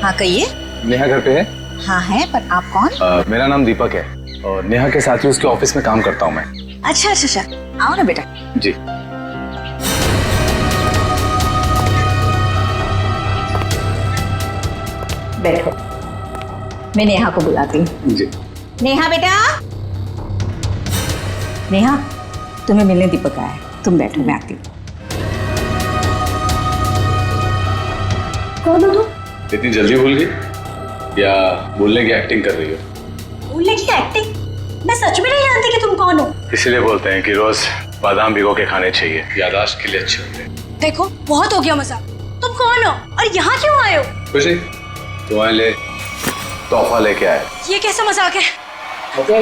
हाँ कहिए। नेहा घर पे है? हाँ है, पर आप कौन? मेरा नाम दीपक है और नेहा के साथ ही उसके ऑफिस में काम करता हूँ मैं। अच्छा अच्छा अच्छा, आओ ना बेटा। जी। बैठो, मैं नेहा को बुलाती हूँ। जी। नेहा बेटा। नेहा, तुम्हें मिलने दीपक आया है, तुम बैठो, मैं आती हूँ। कौन हो तुम? इतनी जल्दी भूल गई या बोलने की एक्टिंग कर रही हो? बोलने की एक्टिंग? मैं सच में नहीं जानती कि तुम कौन हो। इसीलिए बोलते हैं कि रोज बादाम भिगो के खाने चाहिए, याददाश्त के लिए अच्छे होते हैं। देखो बहुत हो गया मजाक। तुम कौन हो और यहाँ क्यों आए हो? खुशी, तुम्हारे लिए तोहफा लेके आए। ये कैसा मजाक है? ओके।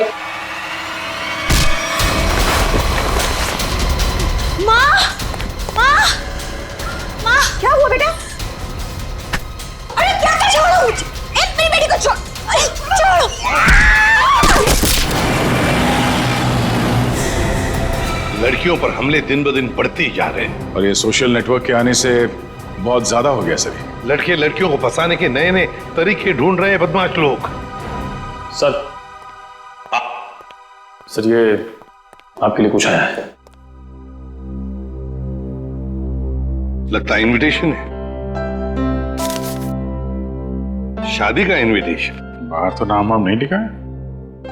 माँ, माँ, माँ, क्या हुआ बेटा? अरे क्या कर छोड़ो मुझे, एक मेरी बेटी को छोड़, अरे छोड़ो। लड़कियों पर हमले दिन ब दिन बढ़ते ही जा रहे हैं और ये सोशल नेटवर्क के आने से बहुत ज्यादा हो गया सर। लड़के लड़कियों को फंसाने के नए नए तरीके ढूंढ रहे हैं बदमाश लोग। सर, सर ये आपके लिए कुछ आया है। लगता है इनविटेशन है, शादी का इनविटेशन। बाहर तो नाम वाम नहीं लिखा है।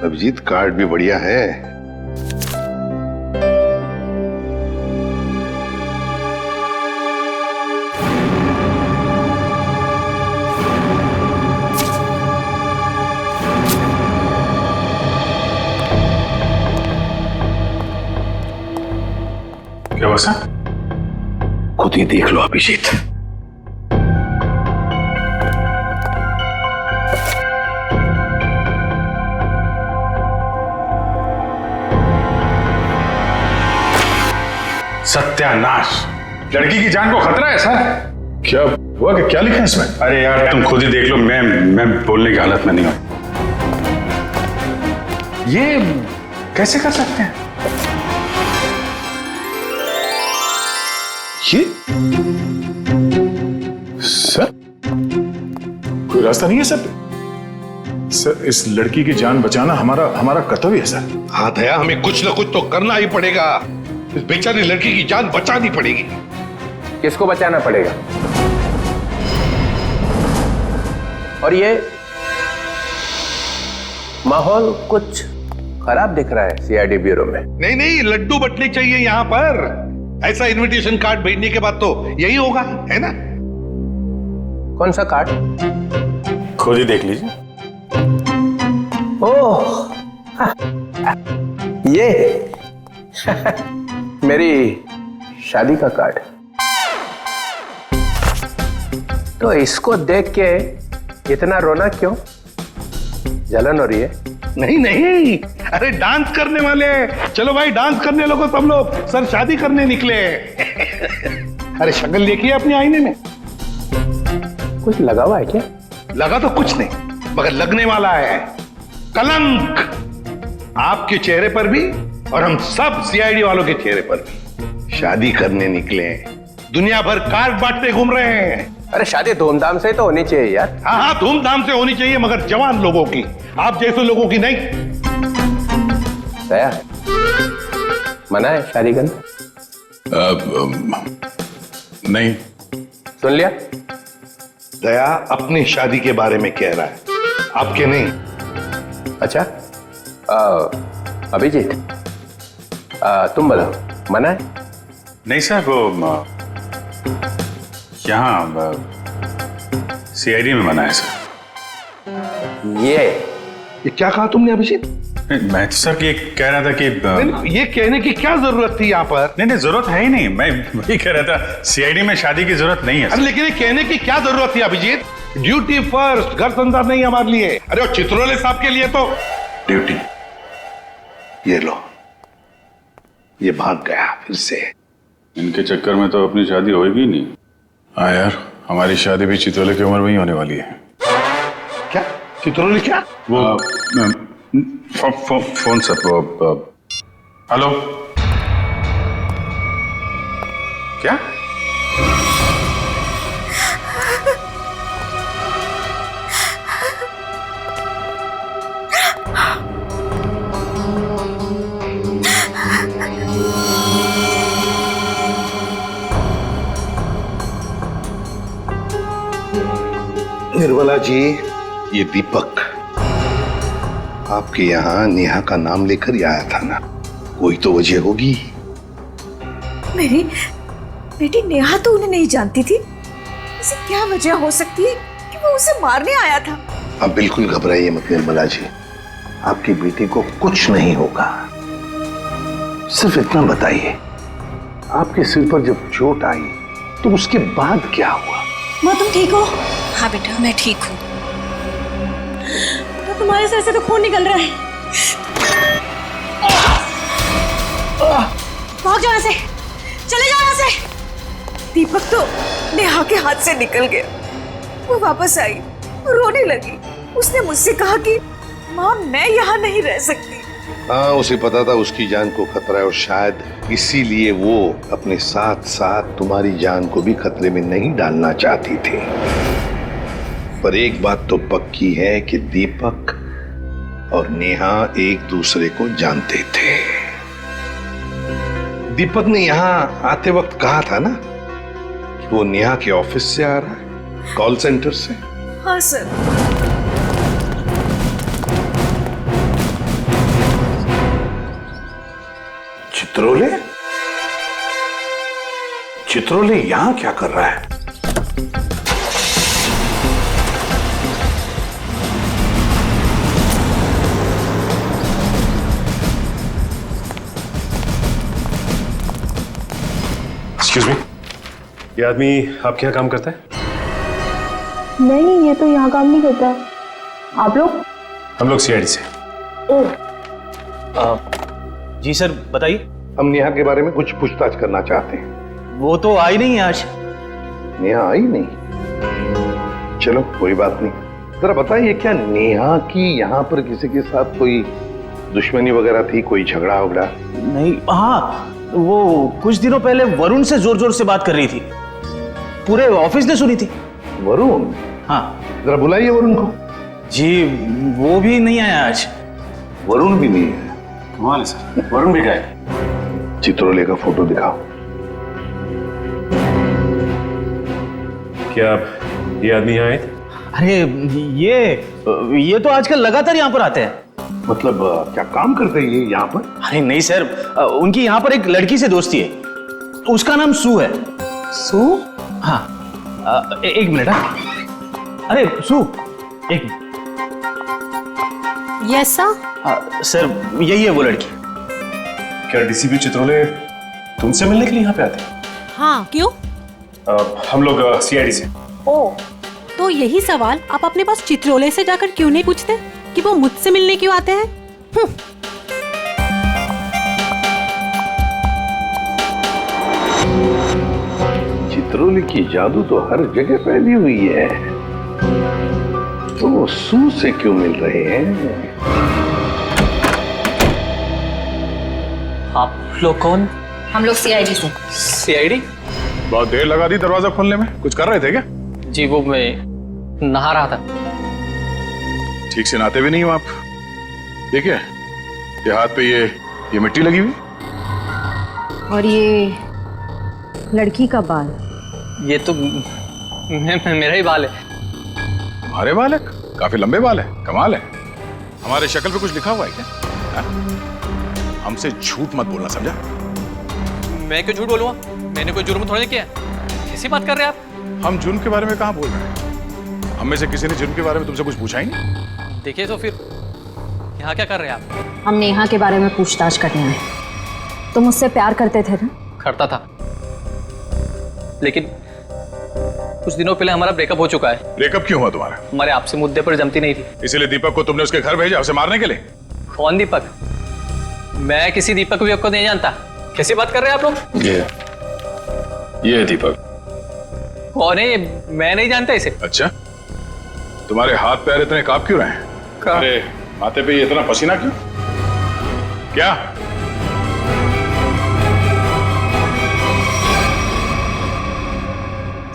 अभिजीत कार्ड भी बढ़िया है। क्या हुआ सर? खुद ही देख लो अभिजीत। सत्यानाश, लड़की की जान को खतरा है सर। क्या हुआ कि क्या लिखा है इसमें? अरे यार तुम खुद ही देख लो, मैं बोलने की हालत में नहीं हूं। ये कैसे कर सकते हैं? ये सर कोई रास्ता नहीं है सर? सर इस लड़की की जान बचाना हमारा कर्तव्य है सर। हाँ दया, हमें कुछ ना कुछ तो करना ही पड़ेगा। इस बेचारी लड़की की जान बचानी पड़ेगी। किसको बचाना पड़ेगा? और ये माहौल कुछ खराब दिख रहा है सीआईडी ब्यूरो में। नहीं नहीं, लड्डू बटने चाहिए यहाँ पर। ऐसा इनविटेशन कार्ड भेजने के बाद तो यही होगा, है ना? कौन सा कार्ड? खुद ही देख लीजिए। ओह ये मेरी शादी का कार्ड। तो इसको देख के इतना रोना क्यों? जलन हो रही है? नहीं नहीं, अरे डांस करने वाले। चलो भाई डांस करने लगो तुम लोग। सर शादी करने निकले। अरे शक्ल देखिए अपने आईने में। कुछ लगा हुआ है क्या? लगा तो कुछ नहीं, मगर लगने वाला है कलंक आपके चेहरे पर भी और हम सब सीआईडी वालों के चेहरे पर भी। शादी करने निकले, दुनिया भर कार्ड बांटते घूम रहे हैं। अरे शादी धूमधाम से तो होनी चाहिए यार। हाँ हाँ, धूमधाम से होनी चाहिए, मगर जवान लोगों की, आप जैसे लोगों की नहीं। दया, मना है शादी करना? नहीं। सुन लिया? दया अपनी शादी के बारे में कह रहा है, आपके नहीं। अच्छा अभिजीत, तुम बताओ, मना है? नहीं सर, वो यहाँ सीआईडी में मना है सर। ये क्या कहा तुमने अभिजीत? मैं तो सर ये कह रहा था कि ये कहने की क्या जरूरत थी यहाँ पर? नहीं जरूरत है ही नहीं। मैं वही कह रहा था, सीआईडी में शादी की जरूरत नहीं है सर। अरे लेकिन ये कहने की क्या जरूरत थी अभिजीत? ड्यूटी फर्स्ट, घर संसार नहीं हमारे लिए। अरे और चित्रोले साहब के लिए तो ड्यूटी। ये लो, ये भाग गया फिर से। इनके चक्कर में तो अपनी शादी होगी नहीं। हाँ यार, हमारी शादी भी चितौले की उम्र में ही होने वाली है। क्या चित्रोले? क्या वो फोन सर, वो हेलो, क्या निर्मला जी, ये दीपक आपके यहाँ नेहा का नाम लेकर ही आया था ना, कोई तो वजह होगी। मेरी बेटी नेहा तो उन्हें नहीं जानती थी, ऐसी क्या वजह हो सकती है कि वो उसे मारने आया था? आप बिल्कुल घबराइए मत निर्मला जी, आपकी बेटी को कुछ नहीं होगा। सिर्फ इतना बताइए, आपके सिर पर जब चोट आई तो उसके बाद क्या हुआ? माँ तुम ठीक हो? हाँ बेटा मैं ठीक हूँ। तो तुम्हारे सर से तो खून निकल रहा है। भाग जाओ यहाँ से, चले जाओ यहाँ से। दीपक तो नेहा के हाथ से निकल गया। वो वापस आई और रोने लगी। उसने मुझसे कहा कि माँ मैं यहाँ नहीं रह सकती। हाँ, उसे पता था उसकी जान को खतरा है और शायद इसीलिए वो अपने साथ साथ तुम्हारी जान को भी खतरे में नहीं डालना चाहती थी। पर एक बात तो पक्की है कि दीपक और नेहा एक दूसरे को जानते थे। दीपक ने यहाँ आते वक्त कहा था ना कि वो नेहा के ऑफिस से आ रहा है, कॉल सेंटर से। हाँ सर। चित्रोले? चित्रोले यहां क्या कर रहा है? एक्सक्यूज मी, ये आदमी आपके यहाँ काम करता है? नहीं, ये तो यहाँ काम नहीं करता। आप लोग? हम लोग सीआईडी से। जी सर बताइए। हम नेहा के बारे में कुछ पूछताछ करना चाहते हैं। वो तो आई नहीं है आज। नेहा आई नहीं? चलो कोई बात नहीं। जरा बताइए, क्या नेहा की यहाँ पर किसी के साथ कोई दुश्मनी वगैरह थी, कोई झगड़ा वगड़ा? नहीं, हाँ वो कुछ दिनों पहले वरुण से जोर जोर से बात कर रही थी, पूरे ऑफिस ने सुनी थी। वरुण? हाँ। जरा बुलाइए वरुण को। जी वो भी नहीं आया आज। वरुण भी नहीं है? कमाल है सर, वरुण भी गए। चित्रोले का फोटो दिखाओ। क्या ये आदमी यहाँ आए थे? अरे ये तो आजकल लगातार यहाँ पर आते हैं। मतलब क्या काम करते हैं ये यहाँ पर? अरे नहीं सर, उनकी यहाँ पर एक लड़की से दोस्ती है, उसका नाम सू है। सू? हाँ एक मिनट। अरे सू, एक मिनट। Yes sir. सर यही है वो लड़की। क्या डीसीपी चित्रोले तुमसे मिलने के लिए यहाँ पे आते हैं? हाँ क्यों? हम लोग सीआईडी से। ओ तो यही सवाल आप अपने पास चित्रोले से जाकर क्यों नहीं पूछते कि वो मुझसे मिलने क्यों आते हैं? चित्रोले की जादू तो हर जगह फैली हुई है, तो वो सू से क्यों मिल रहे हैं? आप लोग कौन? हम लोग सीआईडी से। सीआईडी? बहुत देर लगा दी दरवाजा खोलने में, कुछ कर रहे थे क्या? जी वो मैं नहा रहा था। ठीक से नहाते भी नहीं हो आप। देखिए ये हाथ पे ये मिट्टी लगी हुई। और ये लड़की का बाल? ये तो मेरा ही बाल है। तुम्हारे बाल है? काफी लंबे बाल है, कमाल है। हमारे शक्ल पे कुछ लिखा हुआ है क्या? हा? हमसे झूठ मत बोलना, समझा? मैं क्यों झूठ बोलूंगा? मैंने कोई जुर्म थोड़ी किया। कैसी बात कर रहे हैं आप? हम जुर्म के बारे में कहाँ बोल रहे हैं? हम में से किसी ने जुर्म के बारे में तुमसे कुछ पूछा ही नहीं। देखिए तो फिर यहाँ क्या कर रहे हैं आप? हम नेहा के बारे में पूछताछ करने आए। तुम मुझसे प्यार करते थे ना? करता था, लेकिन कुछ दिनों पहले हमारा ब्रेकअप हो चुका है। ब्रेकअप क्यों हुआ तुम्हारा? हमारे आपसे मुद्दे पर जमती नहीं थी। इसीलिए दीपक को तुमने उसके घर भेजा, उसे मारने के लिए? कौन दीपक? मैं किसी दीपक को नहीं जानता। कैसी बात कर रहे हैं आप लोग? ये है दीपक। कौन है ये? मैं नहीं जानता इसे। अच्छा, तुम्हारे हाथ पैर इतने कांप क्यों रहे हैं? अरे माथे पे ये इतना पसीना क्यों? क्या?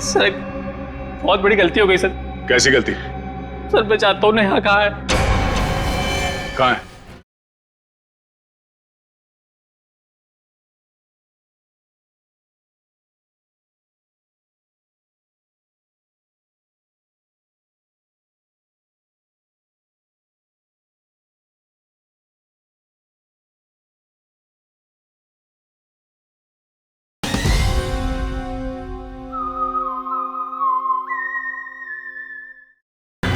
सर बहुत बड़ी गलती हो गई सर। कैसी गलती? सर मैं चाहता हूँ नेहा कहाँ है? कहाँ है?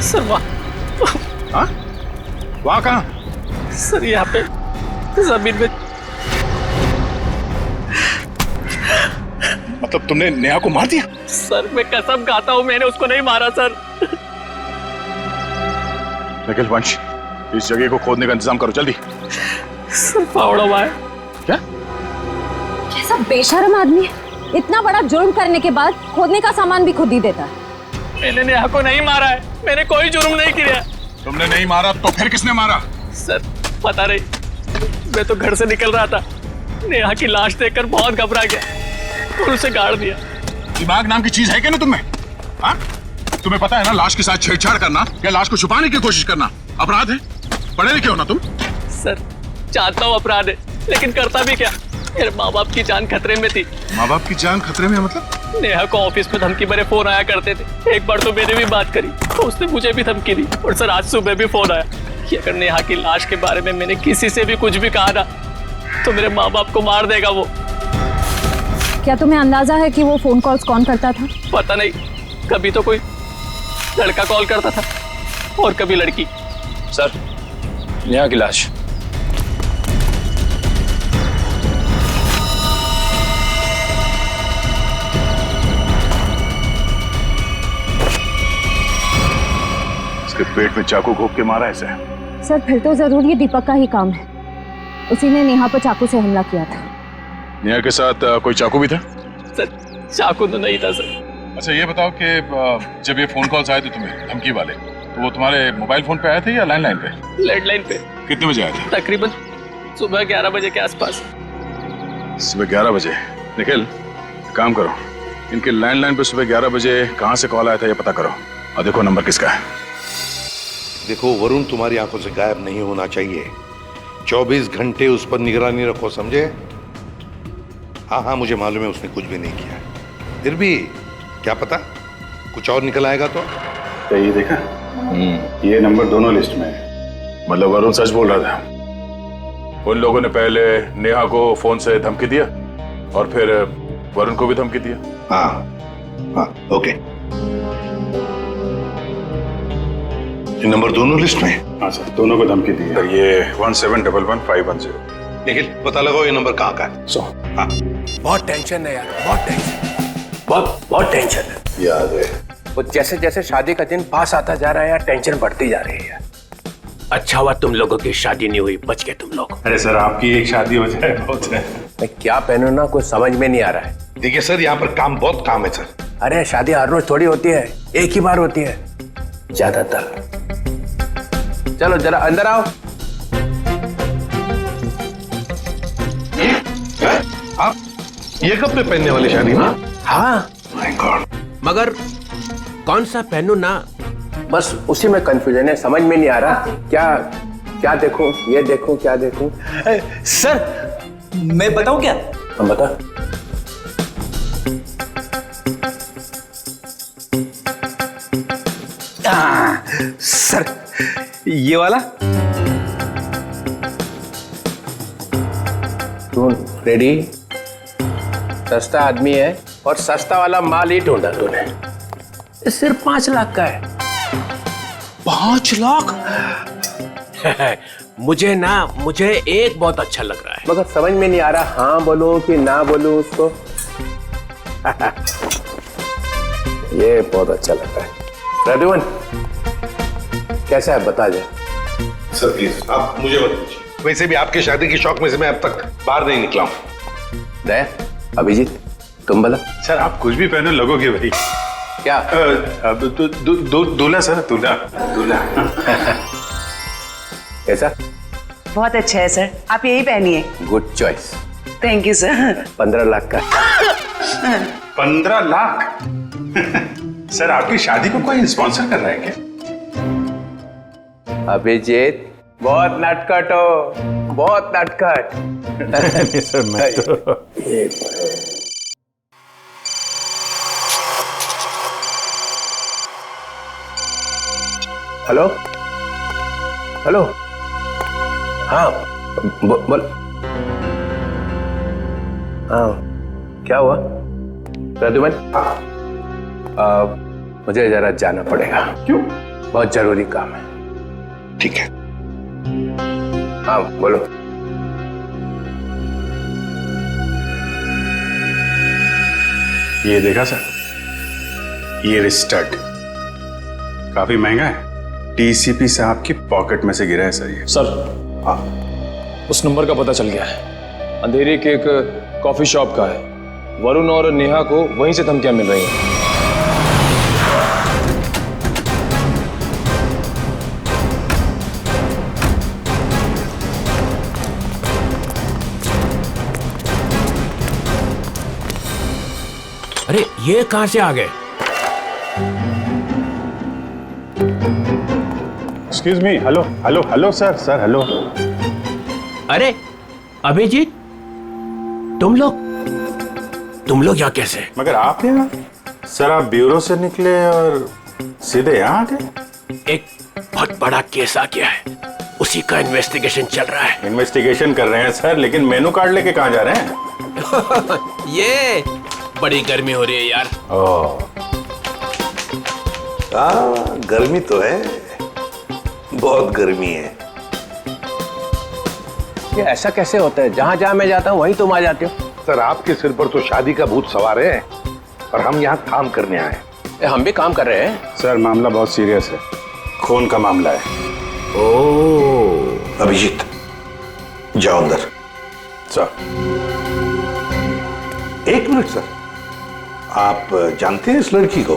सर हाँ? वहां कहाँ? सर यहाँ पे जमीन में। मतलब तुमने नेहा को मार दिया? सर मैं कसम खाता हूँ मैंने उसको नहीं मारा सर। निखिल, वंश, इस जगह को खोदने का इंतजाम करो जल्दी। सर फावड़ा हुआ है। क्या? कैसा बेशर्म आदमी है, इतना बड़ा जुर्म करने के बाद खोदने का सामान भी खुद ही देता है। मैंने नेहा को नहीं मारा है, मैंने कोई जुर्म नहीं किया। तुमने नहीं मारा तो फिर किसने मारा? सर पता नहीं, मैं तो घर से निकल रहा था, नेहा की लाश देखकर बहुत घबरा गया और उसे गाड़ दिया। दिमाग नाम की चीज है क्या ना तुम्हें? हाँ? तुम्हें पता है ना, लाश के साथ छेड़छाड़ करना या लाश को छुपाने की कोशिश करना अपराध है। पढ़े लिखे हो ना तुम? सर जानता हूँ अपराध है, लेकिन करता भी क्या, मेरे माँ बाप की जान खतरे में थी। माँ बाप की जान खतरे में मतलब? नेहा को ऑफिस में धमकी भरे फोन आया करते थे। एक बार तो मैंने भी बात करी तो उसने मुझे भी धमकी दी। और सर आज सुबह भी फोन आया कि अगर नेहा की लाश के बारे में मैंने किसी से भी कुछ भी कहा ना तो मेरे माँ बाप को मार देगा वो। क्या तुम्हें अंदाजा है कि वो फोन कॉल्स कौन करता था? पता नहीं, कभी तो कोई लड़का कॉल करता था और कभी लड़की। सर, नेहा की लाश। इसके पेट में चाकू घोंप के मारा है इसे। सर फिर तो जरूर ये दीपक का ही काम है, उसी ने नेहा पर चाकू से हमला किया था। नेहा के साथ कोई चाकू भी था? सर चाकू तो नहीं था सर। अच्छा ये बताओ कि जब ये फोन कॉल्स आए थे तुम्हें धमकी वाले, तो वो तुम्हारे मोबाइल फोन पे आए थे या लैंडलाइन पे? लैंडलाइन पे। कितने बजे आए थे? तकरीबन सुबह 11 बजे के आसपास। सुबह 11 बजे। निखिल, काम करो, इनके लैंडलाइन पे सुबह 11 बजे कहाँ से कॉल आया था ये पता करो और देखो नंबर किसका है। देखो, वरुण तुम्हारी आंखों से गायब नहीं होना चाहिए। 24 घंटे उस पर निगरानी रखो, समझे? हाँ हाँ, मुझे मालूम है उसने कुछ भी नहीं किया, फिर भी क्या पता कुछ और निकल आएगा तो। ये देखा, ये नंबर दोनों लिस्ट में है। मतलब वरुण सच बोल रहा था। उन लोगों ने पहले नेहा को फोन से धमकी दिया और फिर वरुण को भी धमकी दिया। हाँ हाँ, ओके। ये नंबर दोनों लिस्ट में है? हाँ सर, दोनों को धमकी दी है। ये 17111510। निखिल, पता लगाओ ये नंबर कहाँ का है। हाँ। बहुत टेंशन है यार, बहुत टेंशन, बहुत टेंशन है। याद है, वो जैसे जैसे शादी का दिन पास आता जा रहा है यार, टेंशन बढ़ती जा रही है यार। अच्छा हुआ तुम लोगों की शादी नहीं हुई, बच गए तुम लोग। अरे सर, आपकी एक शादी हो जाए बहुत है। मैं क्या पहनूं ना, कुछ समझ में नहीं आ रहा है। देखिए सर, यहाँ पर बहुत काम है सर। अरे शादी हर रोज थोड़ी होती है, एक ही बार होती है ज्यादातर। चलो जरा अंदर आओ। आप ये कपड़े पहनने वाली शादी में? हाँ, माय गॉड। मगर कौन सा पहनूं ना, बस उसी में कंफ्यूजन है, समझ में नहीं आ रहा क्या देखूं, ये देखूं, क्या देखूं। सर मैं बताऊं क्या? हम बता। सर ये वाला। तू रेडी? सस्ता आदमी है और सस्ता वाला माल ही ढूंढा तूने। ये सिर्फ 5 लाख का है। 5 लाख? मुझे एक बहुत अच्छा लग रहा है, मगर समझ में नहीं आ रहा हाँ बोलूं कि ना बोलूं उसको। ये बहुत अच्छा लग रहा है। प्रद्युमन कैसा है बता जा। सर प्लीज आप मुझे मत पूछिए, वैसे भी आपके शादी की शौक में से मैं अब तक बाहर नहीं निकला हूँ। दया, अभिजीत तुम बोला। सर आप कुछ भी पहने लगोगे भाई। क्या? दूल्हा सर, दूल्हा। कैसा? बहुत अच्छा है सर, आप यही पहनिए। Good choice. Thank you sir. 15 lakh का। 15 लाख? सर आपकी शादी को कोई स्पॉन्सर कर रहा है क्या? अभिजीत बहुत नटखट हो, बहुत नटखट। सर मैं तो हेलो हेलो, हाँ बोल। हाँ क्या हुआ प्रद्युमन? मुझे जरा जाना पड़ेगा। क्यों? बहुत जरूरी काम है। ठीक है। हाँ बोलो। ये देखा सर, ये स्टड काफी महंगा है। टीसीपी साहब की पॉकेट में से गिरा है सर ये। सर उस नंबर का पता चल गया है। अंधेरी के एक कॉफी शॉप का है। वरुण और नेहा को वहीं से धमकियां मिल रही हैं। अरे ये कहां से आ गए? Excuse me, hello hello hello sir, sir hello. अरे अभिजीत, तुम लोग यहाँ कैसे? मगर आप यहाँ? सर आप ब्यूरो से निकले और सीधे यहाँ आ गए? एक बहुत बड़ा केस आ गया है, उसी का इन्वेस्टिगेशन चल रहा है। इन्वेस्टिगेशन कर रहे हैं सर, लेकिन मेनू कार्ड लेके कहाँ जा रहे हैं? ये बड़ी गर्मी हो रही है यार। गर्मी तो है, बहुत गर्मी है। ये ऐसा कैसे होता है? जहाँ जहाँ मैं जाता हूँ वहीं तुम आ जाते हो। सर आपके सिर पर तो शादी का भूत सवार है और हम यहाँ काम करने आए हैं। हम भी काम कर रहे हैं। सर मामला बहुत सीरियस है, खून का मामला है। ओह अभिजीत जाओ अंदर। सर एक मिनट सर, आप जानते हैं इस लड़की को?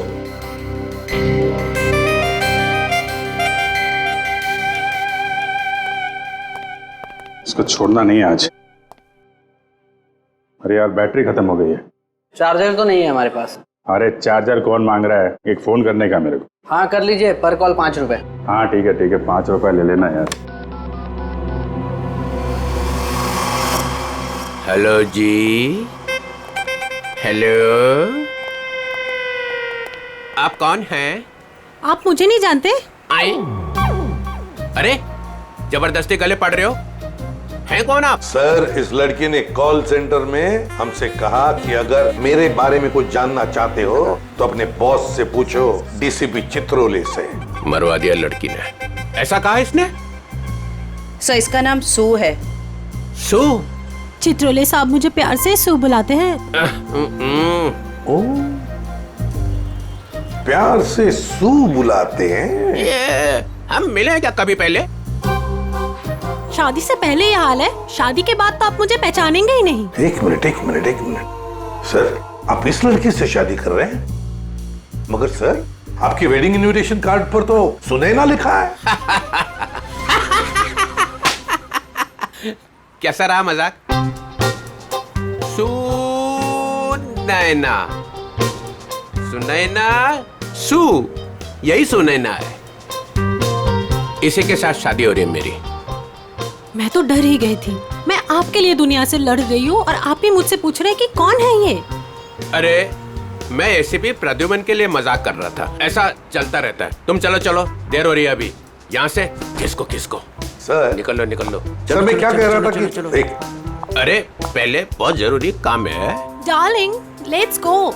इसको छोड़ना नहीं है आज। अरे यार बैटरी खत्म हो गई है। चार्जर तो नहीं है हमारे पास। अरे चार्जर कौन मांग रहा है? एक फोन करने का मेरे को। हाँ कर लीजिए, पर कॉल 5 रुपए। हाँ ठीक है 5 रुपए ले लेना यार। हेलो जी, हेलो, आप कौन हैं? आप मुझे नहीं जानते? आए? अरे जबरदस्ती गले पड़ रहे हो, हैं कौन आप? सर इस लड़की ने कॉल सेंटर में हमसे कहा कि अगर मेरे बारे में कुछ जानना चाहते हो तो अपने बॉस से पूछो, डीसीपी चित्रोले से। मरवा दिया लड़की ने। ऐसा कहा इसने? सर इसका नाम सू है। सू? चित्रोले साहब मुझे प्यार से सू बुलाते हैं। ओ, प्यार से सू बुलाते हैं? ये हम मिले क्या कभी पहले? शादी से पहले ये हाल है, शादी के बाद तो आप मुझे पहचानेंगे ही नहीं। एक मिनट सर, आप इस लड़की से शादी कर रहे हैं? मगर सर आपकी वेडिंग इनविटेशन कार्ड पर तो सुनैना लिखा है। कैसा रहा मजाक? सुनैना सू, यही सुनैना है। इसी के साथ शादी हो रही है मेरी। मैं तो डर ही गई थी। मैं आपके लिए दुनिया से लड़ रही हूँ और आप ही मुझसे पूछ रहे हैं कि कौन है ये? अरे मैं एसीपी प्रद्युमन के लिए मजाक कर रहा था। ऐसा चलता रहता है। तुम चलो चलो, देर हो रही है अभी। यहाँ से किसको सर निकल लो। सर मैं क्या कह रहा था कि चलो। एक अरे पहले बहुत जरूरी काम है। Darling let's go.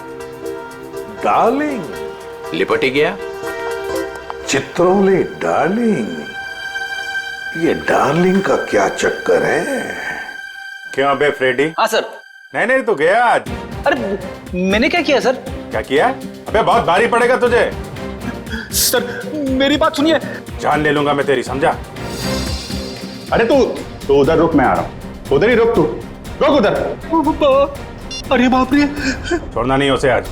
डार्लिंग लिपट ही गया। चित्रोले डार्लिंग, ये डार्लिंग का क्या चक्कर है? क्यों बे फ्रेडी? हाँ सर। नहीं तो गया आज। अरे मैंने क्या किया सर? क्या किया? अबे बहुत भारी पड़ेगा तुझे। सर मेरी बात सुनिए। जान ले लूंगा मैं तेरी, समझा? अरे तू उधर रुक, मैं आ रहा हूँ। उधर ही रुक, तू रुक उधर। अरे बाप रे। छोड़ना नहीं उसे आज।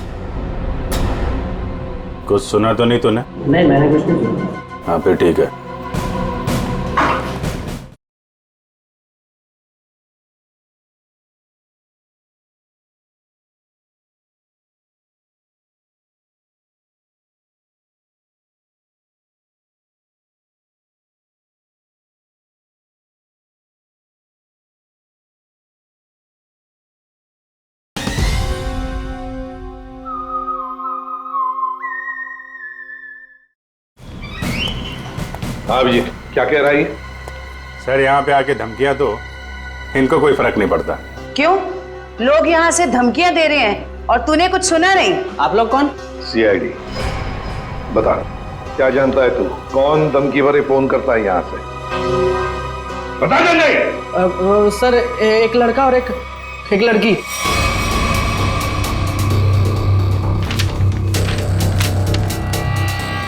कुछ सुना तो नहीं तूने? नहीं मैंने कुछ नहीं सुना। हाँ फिर ठीक है। हाँ अभिजीत क्या कह रहा है? सर यहाँ पे आके धमकियां दो, इनको कोई फर्क नहीं पड़ता। क्यों? लोग यहाँ से धमकियां दे रहे हैं और तूने कुछ सुना नहीं? आप लोग कौन? सीआईडी। बता क्या जानता है तू कौन धमकी भरे फोन करता है यहाँ से? बता नहीं। सर एक लड़का और एक लड़की।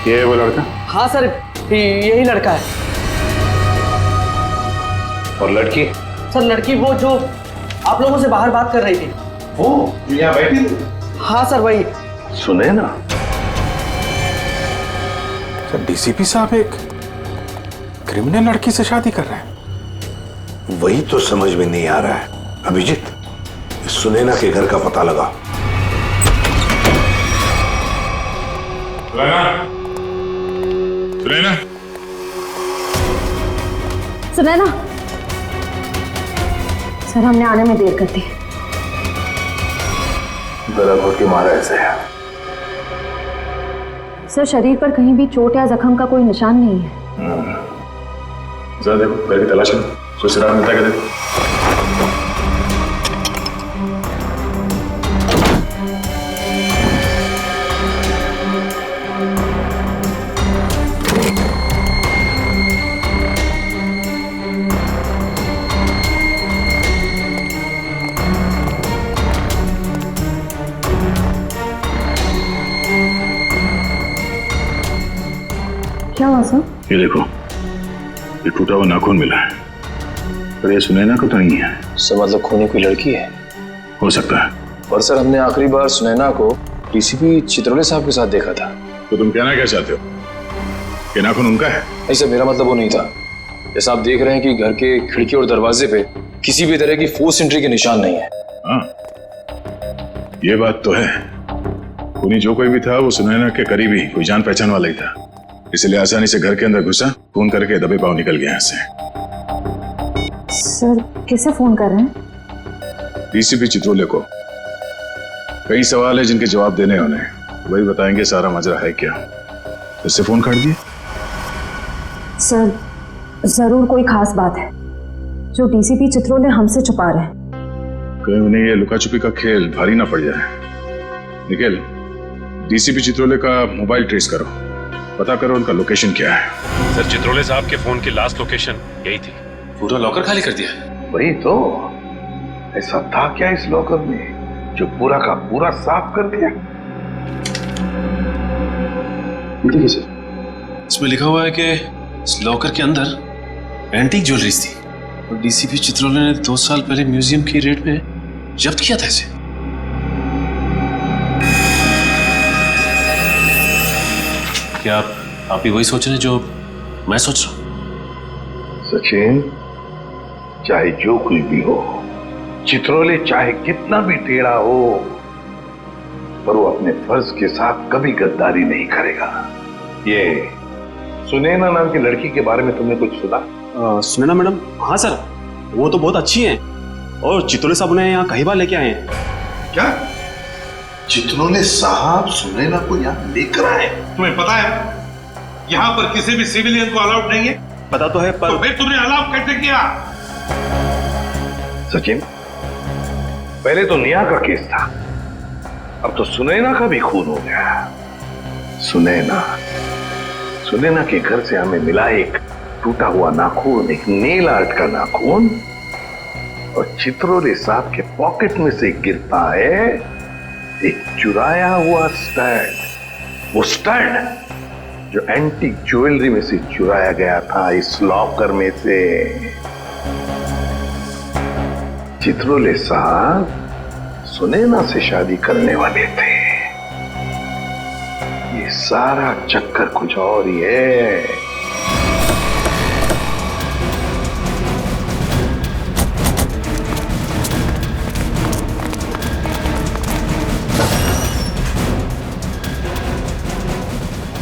ये है वो लड़का? हाँ सर, यही लड़का है। और लड़की? सर लड़की वो जो आप लोगों से बाहर बात कर रही थी। वो यहाँ बैठी थी? हाँ सर वही। सुने ना, सर डीसीपी साहब एक क्रिमिनल लड़की से शादी कर रहे हैं। वही तो समझ में नहीं आ रहा है। अभिजीत, सुनैना के घर का पता लगा। सुनैना, सुनैना, सर हमने आने में देर कर दी। गला घोट के मारा ऐसे है। सर शरीर पर कहीं भी चोट या जख्म का कोई निशान नहीं है। जरा देखो, घर की तलाश करो, कोई सुराग मिलता है क्या देखो। क्या हुआ सर? ये देखो, ये टूटा हुआ नाखून मिला है, पर ये सुनैना को तो नहीं है। सर मतलब खूनी कोई लड़की है? हो सकता है। पर सर हमने आखिरी बार सुनैना को डीसीपी चित्रोले साहब के साथ देखा था। तो तुम कहना क्या चाहते हो? ये नाखून उनका है? नहीं सर, मेरा मतलब वो नहीं था। जैसा आप देख रहे हैं कि घर के खिड़की और दरवाजे पे किसी भी तरह की फोर्स एंट्री के निशान नहीं है। हाँ, ये बात तो है। खूनी जो कोई भी था वो सुनैना के करीबी कोई जान पहचान वाला ही था, इसलिए आसानी से घर के अंदर घुसा, फोन करके दबे पांव निकल गया यहाँ से। सर किसे फोन कर रहे हैं? डीसीपी चित्रोले को। कई सवाल है जिनके जवाब देने होने, वही बताएंगे सारा मजरा है क्या। उससे फोन काट दिए? सर जरूर कोई खास बात है जो डीसीपी चित्रोले हमसे छुपा रहे हैं। कहीं उन्हें ये लुका छुपी का खेल भारी ना पड़ जाए। निखिल, डीसीपी चित्रोले का मोबाइल ट्रेस करो, पता करो उनका लोकेशन क्या है। सर चित्रोले साहब के फोन की लास्ट लोकेशन यही थी। पूरा लॉकर खाली कर दिया? वही तो, ऐसा था क्या इस लॉकर में जो पूरा का पूरा साफ कर दिया? देखिए सर, इसमें लिखा हुआ है कि इस लॉकर के अंदर एंटीक ज्वेलरीज थी और डीसीपी चित्रोले ने 2 साल पहले म्यूजियम की रेट में जब्त किया था इसे। क्या आप भी वही सोच रहे हैं जो मैं सोच रहा हूं? सचिन, चाहे जो कुछ भी हो, चित्रोले चाहे कितना भी टेढ़ा हो, पर वो अपने फर्ज के साथ कभी गद्दारी नहीं करेगा। ये सुनैना नाम की लड़की के बारे में तुमने कुछ सुना? सुनैना मैडम? हाँ सर, वो तो बहुत अच्छी हैं और चित्रोले साहब उन्हें यहाँ कई बार लेके आए हैं। क्या चित्रोले साहब सुनैना को यहाँ लेकर आए? तुम्हें पता है यहाँ पर किसी भी सिविलियन को अलाउड नहीं है? पता तो है, पर तो फिर तुमने अलाउ कैसे किया? सचिन, पहले तो नेहा का केस था, अब तो सुनैना का भी खून हो गया। सुनैना के घर से हमें मिला एक टूटा हुआ नाखून, एक नेल आर्ट का नाखून, और चित्रोले साहब के पॉकेट में से गिरता है एक चुराया हुआ स्टड। वो स्टड जो एंटीक ज्वेलरी में से चुराया गया था इस लॉकर में से। चित्रोले साहब सुनैना से शादी करने वाले थे। ये सारा चक्कर कुछ और ही है।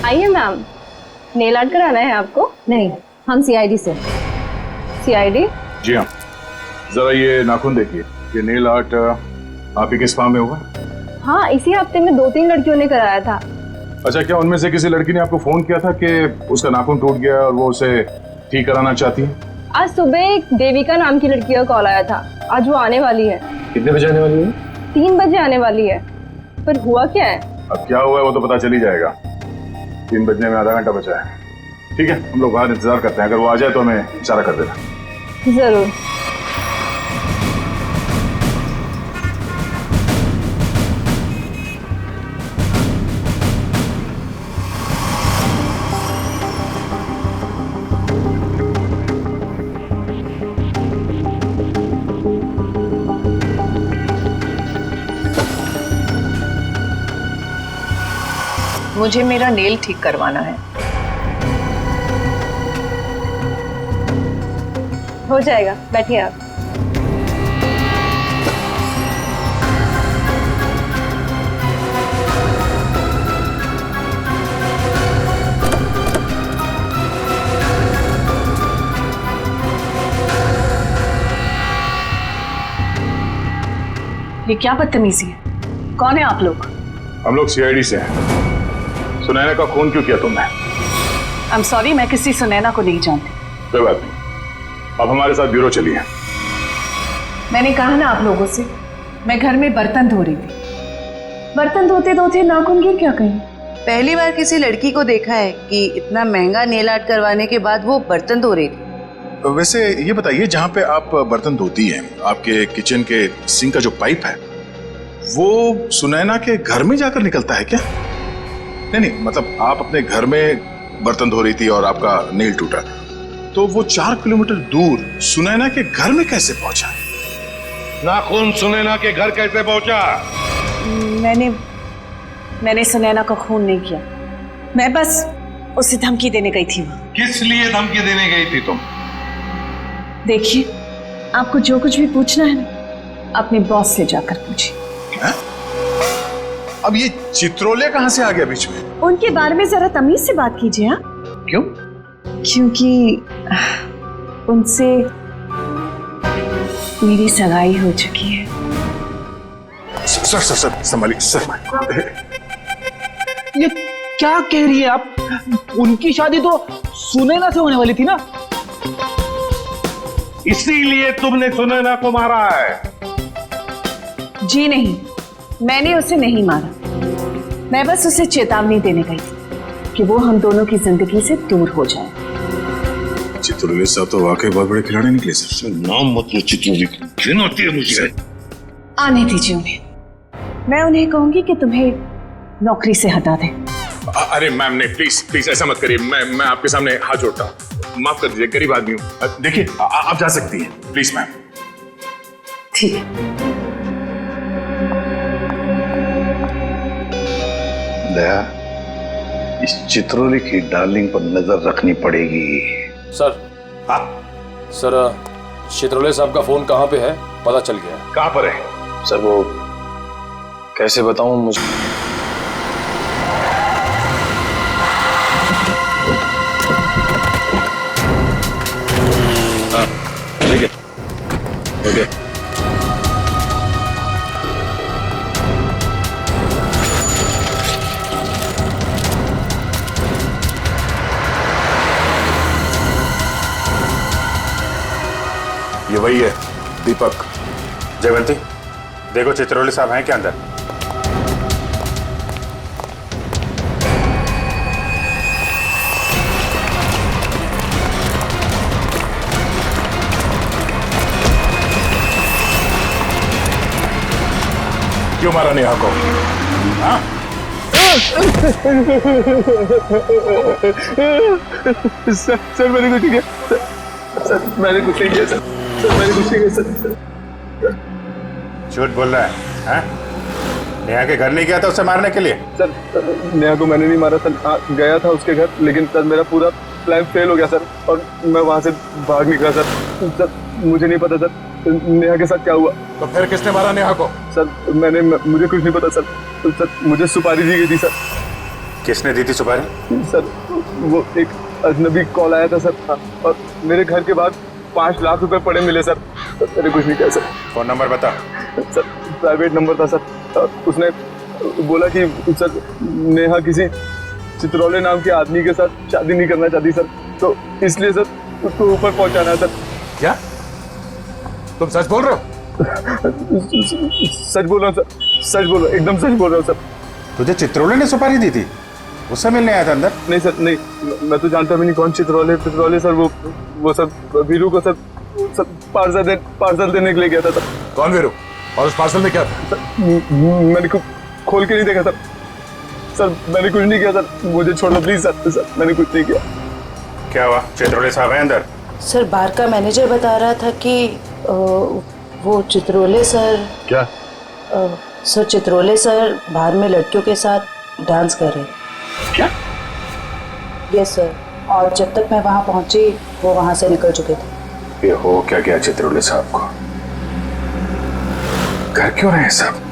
आइए मैम, नेल आर्ट कराना है आपको? नहीं, हम सीआईडी से। सीआईडी? जी हाँ, जरा ये नाखून देखिए, ये नेल आर्ट आप ही के स्पा में होगा? हाँ, इसी हफ्ते में 2-3 लड़कियों ने कराया था। अच्छा, क्या उनमें से किसी लड़की ने आपको फोन किया था कि उसका नाखून टूट गया और वो उसे ठीक कराना चाहती है? आज सुबह एक देविका नाम की लड़की का कॉल आया था, आज वो आने वाली है। कितने बजे आने वाली है? 3 बजे आने वाली है। पर हुआ क्या है? अब क्या हुआ है वो तो पता चल ही जाएगा। 3 बजने में आधा घंटा बचा है। ठीक है, हम लोग बाहर इंतजार करते हैं, अगर वो आ जाए तो हमें इशारा कर देना। जरूर। मुझे मेरा नेल ठीक करवाना है। हो जाएगा, बैठिए आप। ये क्या बदतमीजी है? कौन है आप लोग? हम लोग सीआईडी से हैं। सुनैना का खून क्यों किया तुमने? आई एम सॉरी, मैं किसी सुनैना को नहीं जानती। कोई बात नहीं, अब हमारे साथ ब्यूरो चलिए। मैंने कहा ना आप लोगों से, मैं घर में बर्तन धो रही थी। बर्तन धोते धोते नाखून गिर क्या कहीं? पहली बार किसी लड़की को देखा है कि इतना महंगा नेल आर्ट करवाने के बाद वो बर्तन धो रही थी। वैसे ये बताइए, जहाँ पे आप बर्तन धोती हैं, आपके किचन के सिंक का जो पाइप है वो सुनैना के घर में जाकर निकलता है क्या? नहीं, मतलब आप अपने घर में बर्तन धो रही थी और आपका नेल टूटा, तो वो 4 किलोमीटर दूर सुनैना के घर में कैसे पहुंचा? नाखून सुनैना के घर कैसे पहुंचा? मैंने सुनैना का खून नहीं किया। मैं बस उसे धमकी देने गई थी वहां। किस लिए धमकी देने गई थी तुम? देखिए, आपको जो कुछ भी पूछना है ना, अपने बॉस से जाकर पूछिए। अब ये चित्रोले कहां से आ गया बीच में? उनके बारे में जरा तमीज से बात कीजिए। हाँ, क्यों? क्योंकि उनसे मेरी सगाई हो चुकी है। सर सर सर संभालिए सर। ये क्या कह रही है आप? उनकी शादी तो सुनैना से होने वाली थी ना? इसीलिए तुमने सुनैना को मारा है? जी नहीं, मैंने उसे नहीं मारा। मैं बस उसे चेतावनी देने गई थी कि वो हम दोनों की जिंदगी से दूर हो जाए। चित्रोले साहब तो वाकई बहुत बड़े खिलाड़ी निकले सर। नाम मत लो चित्रोले, घिन होती है मुझे। आने दीजिए उन्हें, मैं उन्हें कहूंगी कि तुम्हें नौकरी से हटा दें। अरे मैम नहीं, प्लीज प्लीज ऐसा मत करिए। मैं आपके सामने हाथ जोड़ता हूँ, माफ कर दीजिए, गरीब आदमी हूँ। देखिए आप जा सकती हैं, प्लीज मैम। ठीक है। दया, इस चित्रोले की डार्लिंग पर नजर रखनी पड़ेगी। सर। हाँ सर, चित्रोले साहब का फोन कहाँ पे है पता चल गया। कहाँ पर है? सर वो कैसे बताऊं मुझे। हाँ ठीक है, ओके। ये वही है, दीपक। जयवंती, देखो चित्रोले साहब हैं क्या अंदर? क्यों मारा नेहा को? हाँ? सर मैंने कुछ नहीं किया। सर मैंने कुछ नहीं किया। सर मैंने कुछ नहीं किया। सर झूठ बोल रहा है? हाँ? नेहा के घर नहीं गया था उसे मारने के लिए? सर नेहा को मैंने नहीं मारा सर। गया था उसके घर, लेकिन सर मेरा पूरा प्लान फेल हो गया सर, और मैं वहां से भाग निकला सर। सर मुझे नहीं पता सर नेहा के साथ क्या हुआ। तो फिर किसने मारा नेहा को? सर मुझे कुछ नहीं पता सर। सर मुझे सुपारी दी गई थी सर। किसने दी थी सुपारी? सर वो एक अजनबी कॉल आया था सर, और मेरे घर के बाहर 5 लाख रुपए पड़े मिले सर। मैंने कुछ नहीं किया सर। फोन नंबर बता। सर प्राइवेट नंबर था सर। उसने बोला कि सर नेहा किसी चित्रोले नाम के आदमी के साथ शादी नहीं करना चाहती सर, तो इसलिए सर उसको ऊपर पहुंचाना है सर। क्या तुम सच बोल रहे हो? सच बोल रहा हूँ सर, सच बोल रहा हूँ, एकदम सच बोल रहा हूँ सर। तुझे चित्रोले ने सुपारी दी थी? उससे मिलने आया था अंदर? नहीं सर, नहीं, मैं तो जानता भी नहीं कौन चित्रोले सर, वो सब वीरू को सब पार्सल देने के लिए गया था सर। कौन वीरू? और उस पार्सल में क्या था? मैंने खोल के नहीं देखा सर, मैंने कुछ नहीं किया सर, मुझे छोड़ दो प्लीज सर, मैंने कुछ नहीं किया। क्या हुआ? चित्रोले साहब हैं अंदर? सर बार का मैनेजर बता रहा था कि वो चित्रोले सर। क्या? सर चित्रोले सर बाहर में लड़कियों के साथ डांस कर रहे हैं। क्या? यस सर, और जब तक मैं वहां पहुंची वो वहां से निकल चुके थे। ये हो क्या गया चित्रोले साहब को? घर क्यों रहे हैं सब?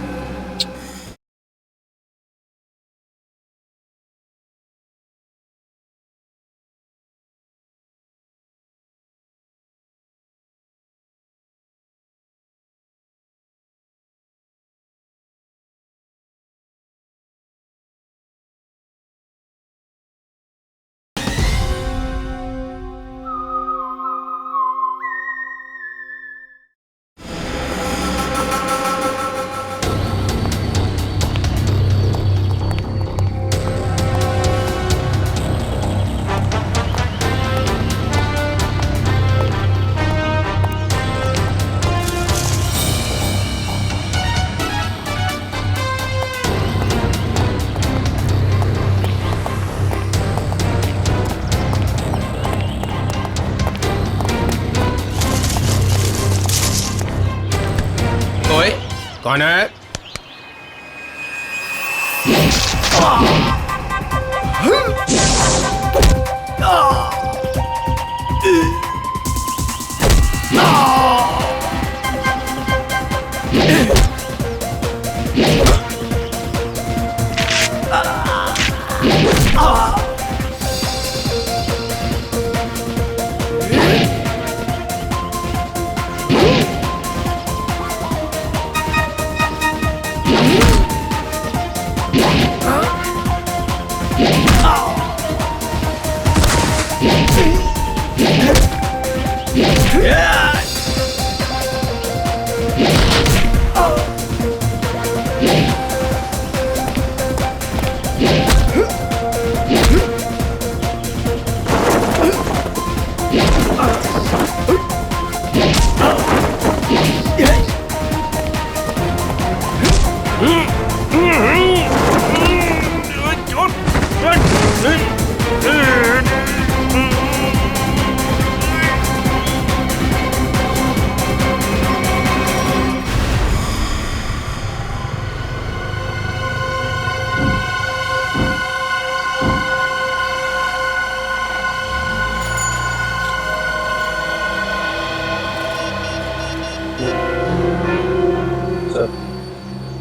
कौन है?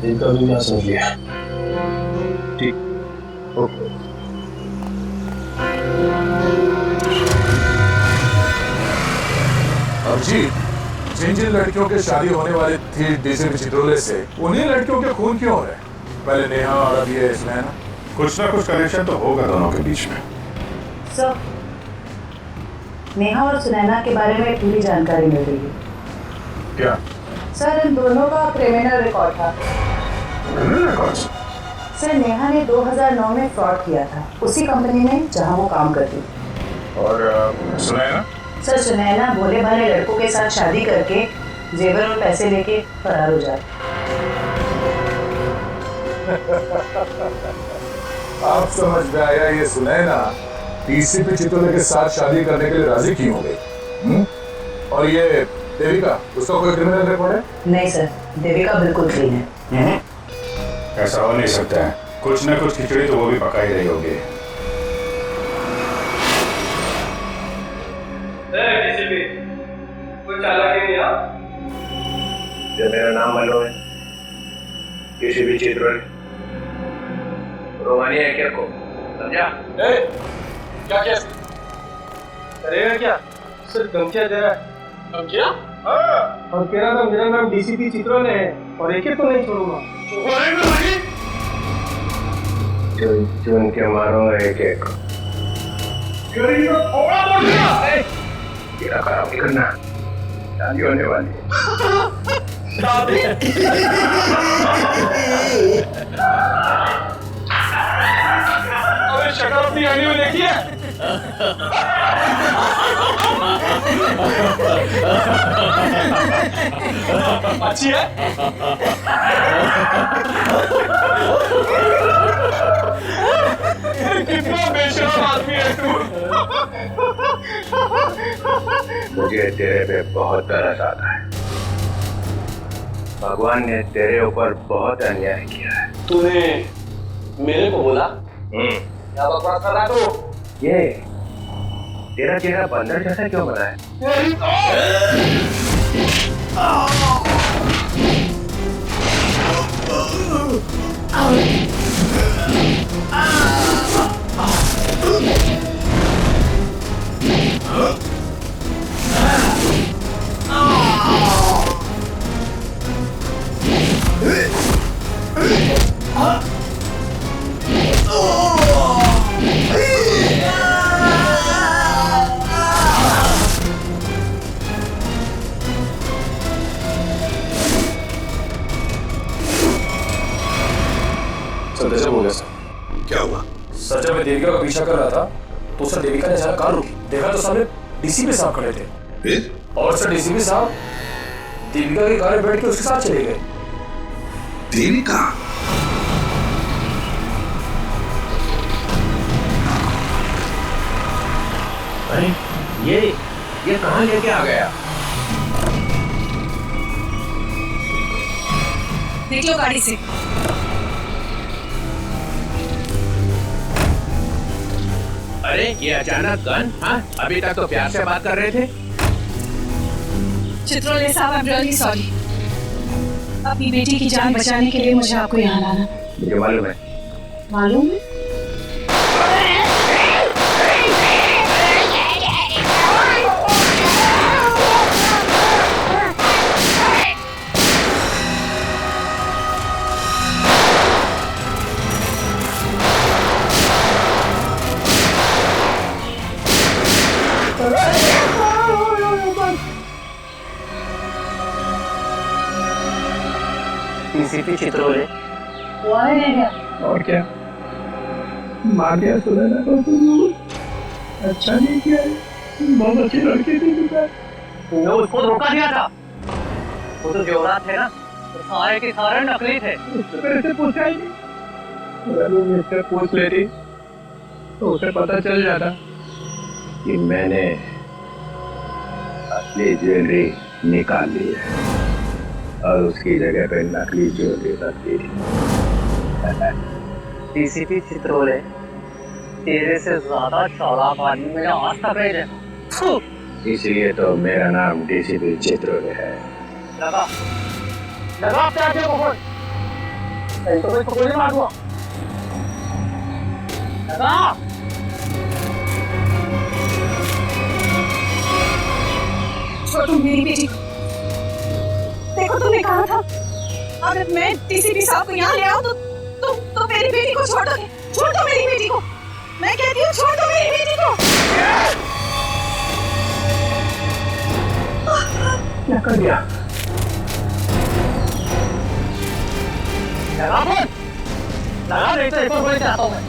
इनका भी क्या समझ लिया? ठीक, ओके। अभिजीत, जिन लड़कियों की शादी होने वाली थी डीसीपी चित्रोले से, उन्हीं लड़कियों के खून क्यों हो रहे? पहले नेहा और अब ये सुनैना। कुछ ना कुछ कनेक्शन तो होगा दोनों के बीच में। सर नेहा और सुनैना के बारे में पूरी जानकारी मिल रही है। क्या? सर इन दोनों का क्रिमिनल रिकॉर्ड था। Criminal record? सर नेहा ने 2009 में फ्रॉड किया था उसी कंपनी में जहां वो काम करती थी। और सुनैना? सर सुनैना भोले भाले लड़कों के साथ शादी करके जेवर और पैसे लेके फरार हो जाती। आप समझ में आया, ये सुनैना डीसीपी चित्रोले के साथ शादी करने के लिए राजी क्यों हो गई? और ये देविका, उसका कोई क्रिमिनल रिकॉर्ड है? नहीं सर, देविका बिल्कुल क्लीन है। ऐसा हो नहीं सकता है, कुछ ना कुछ खिचड़ी तो वो भी पका ही रही होगी। जब मेरा नाम मालूम है, किसी भी चित्रोले रोमानी है क्या को? समझा? क्या क्या करेगा क्या? सर धमकियां दे रहा है। धमकियां? हाँ, और कह रहा था मेरा नाम डीसीपी चित्रोले है और एक तो नहीं छोड़ूंगा। चुन चुन के मारूंगा एक एक। तेरा खराब नहीं करना, शादी होने वाली है। शादी? अबे शक्ल अपनी आने में देखी है? अच्छी है? कितना बेशरम आदमी है तू। मुझे तेरे पे बहुत तरस आता है। भगवान ने तेरे ऊपर बहुत अन्याय किया है। तूने मेरे को बोला? क्या बकवास कर रहा तू? ये तेरा चेहरा बंदर जैसा क्यों बना है? सर हो गया सर। क्या हुआ? सर जब मैं देविका का पीछा कर रहा था तो सर देविका ने अचानक कार रोकी। देखा तो सामने डीसीपी साहब खड़े थे। फिर? और सर डीसीपी साहब देविका की कार में बैठ के उसके साथ चले गए। देविका? अरे ये कहाँ लेके आ गया? देख लो गाड़ी से। अरे ये अचानक गन? हाँ, अभी तक तो प्यार से बात कर रहे थे। चित्रोले साहब, आई एम रियली सॉरी। अपनी बेटी की जान बचाने के लिए मुझे आपको यहाँ लाना। मुझे मालूम है। मालूम है? डीसीपी चित्रोले। और क्या मार दिया सुनैना को? अच्छा नहीं किया, बहुत अच्छी लड़की थी। तुमने उसको धोखा दिया था। वो तो जोरात थे ना, तो सारे के सारे नकली थे। मेरे से पूछा ही नहीं। अगर वो मुझसे पूछ लेती तो उसे पता चल जाता कि मैंने असली ज्वेलरी निकाल ली है और उसकी जगह पे नकली ज्वेलरी रख दी। डीसीपी चित्रोले, तेरे से ज्यादा चालाक आदमी मैंने आज तक नहीं देखा। इसलिए तो मेरा नाम डीसीपी चित्रोले है। लगा अपने आदमी को फोन। नहीं तो मैं इसको गोली मार दूंगा। लगा। छोटू, मेरी बेटी को देखो, तुमने कहा था अगर मैं डीसीपी साहब को यहाँ ले आऊं तो मेरी बेटी को छोड़ दोगे। छोड़ दो मेरी बेटी को, मैं कहती हूँ छोड़ दो मेरी बेटी को। क्या कर दिया? लगा फोन, लगा, नहीं तो एक और गोली चलाता हूँ मैं।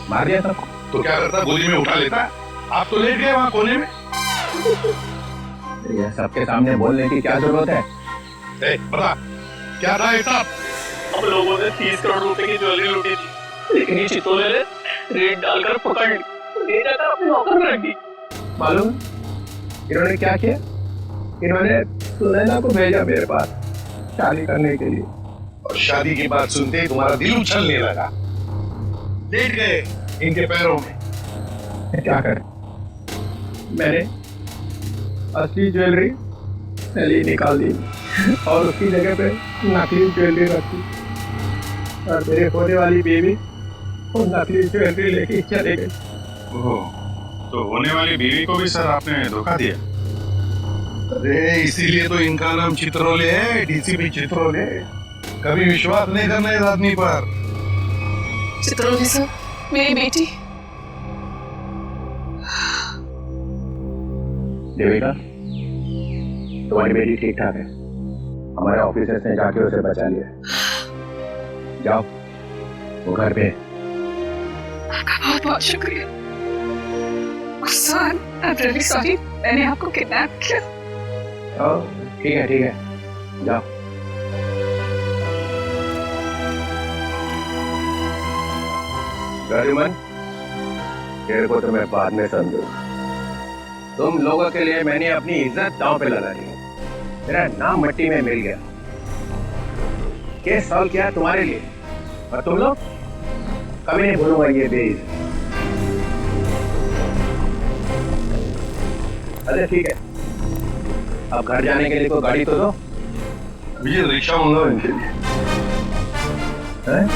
मार दिया सबको तो क्या करता, गोली में उठा लेता? आप तो लेट गए वहां कोने में। ये सबके सामने बोलने की क्या जरूरत है? बता क्या था ये सब? हम लोगों ने 30 करोड़ रुपए की ज्वेलरी लूटी थी, लेकिन ये चित्रोले ने रेड डालकर पकड़ ली, ले जाकर अपने लॉकर में रख दी। मालूम इन्होंने क्या किया? इन्होंने सुनैना को भेजा मेरे पास शादी करने के लिए, और शादी की बात सुनते ही तुम्हारा दिल उछलने लगा, लेट गए इनके पैरों में। क्या करें, मैंने असली ज्वेलरी नली निकाल दी और उसकी जगह पे नकली ज्वेलरी रखी, और मेरे होने वाली बीवी वो नकली ज्वेलरी लेके चले गई। तो होने वाली बीवी को भी सर आपने धोखा दिया? अरे इसीलिए तो इनका नाम चित्रोले है, डीसीपी चित्रोले। कभी विश्वास नहीं करना इस आदमी पर। चित्रोले सर, मेरी बेटी। देविका, तुम्हारी बेटी ठीक ठाक है, हमारे ऑफिसर्स ने जाके उसे बचा लिया। जाओ वो घर पे। आपका बहुत बहुत शुक्रिया sir. I am really sorry, मैंने आपको किडनैप किया। ठीक है जाओ। गरीमन, तेरे को तो मैं बाद में समझूंगा। तुम लोगों के लिए मैंने अपनी इज्जत दांव पे लगा दी, मेरा नाम मिट्टी में मिल गया। केस सॉल्व किया तुम्हारे लिए, और तुम लोग कभी नहीं भूलूंगा ये बेइज्जत। अरे ठीक है, अब घर जाने के लिए कोई गाड़ी तो दो। मुझे रिक्शा मंगाओ इनके लिए। हैं?